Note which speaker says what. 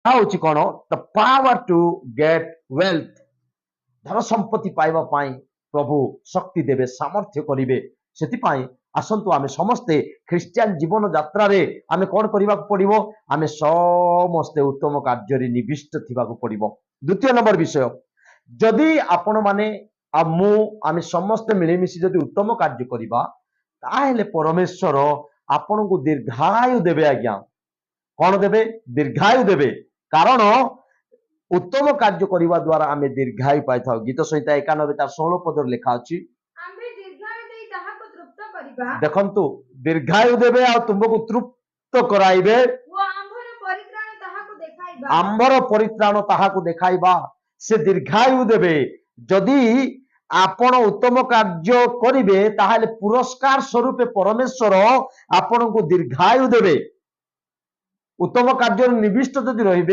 Speaker 1: ହଉଛି କଣ the power to get wealth. ଧନ ସମ୍ପତ୍ତି ପାଇବା ପାଇଁ ପ୍ରଭୁ ଶକ୍ତି ଦେବେ, ସାମର୍ଥ୍ୟ କରିବେ। ସେଥିପାଇଁ ଆସନ୍ତୁ ଆମେ ସମସ୍ତେ ଖ୍ରୀଷ୍ଟିଆନ ଜୀବନ ଯାତ୍ରାରେ ଆମେ କଣ କରିବାକୁ ପଡିବ? ଆମେ ସମସ୍ତେ ଉତ୍ତମ କାର୍ଯ୍ୟରେ ନିବିଷ୍ଟ ଥିବାକୁ ପଡିବ। ଦ୍ୱିତୀୟ ନମ୍ବର ବିଷୟ, ଯଦି ଆପଣ ମାନେ ଆଉ ମୁଁ ଆମେ ସମସ୍ତେ ମିଳିମିଶି ଯଦି ଉତ୍ତମ କାର୍ଯ୍ୟ କରିବା, ତାହେଲେ ପରମେଶ୍ୱର ଆପଣଙ୍କୁ ଦୀର୍ଘାୟୁ ଦେବେ। ଆଜ୍ଞା କଣ ଦେବେ? ଦୀର୍ଘାୟୁ ଦେବେ। କାରଣ ଉତ୍ତମ କାର୍ଯ୍ୟ କରିବା ଦ୍ୱାରା ଆମେ ଦୀର୍ଘାୟୁ ପାଇଥାଉ। ଗୀତ ସଂହିତା 91:16 ପଦରେ ଲେଖା ଅଛି, ଦେଖନ୍ତୁ ଦୀର୍ଘାୟୁ ଦେବେ ଆଉ ତୁମକୁ ତୃପ୍ତ କରାଇବେ, ଆମ୍ଭର ପରିତ୍ରାଣ ତାହାକୁ ଦେଖାଇବା। ସେ ଦୀର୍ଘାୟୁ ଦେବେ। ଯଦି ଆପଣ ଉତ୍ତମ କାର୍ଯ୍ୟ କରିବେ ତାହେଲେ ପୁରସ୍କାର ସ୍ୱରୂପ ପରମେଶ୍ୱର ଆପଣଙ୍କୁ ଦୀର୍ଘାୟୁ ଦେବେ। ଉତ୍ତମ କାର୍ଯ୍ୟରେ ନିବିଷ୍ଟ ଯଦି ରହିବେ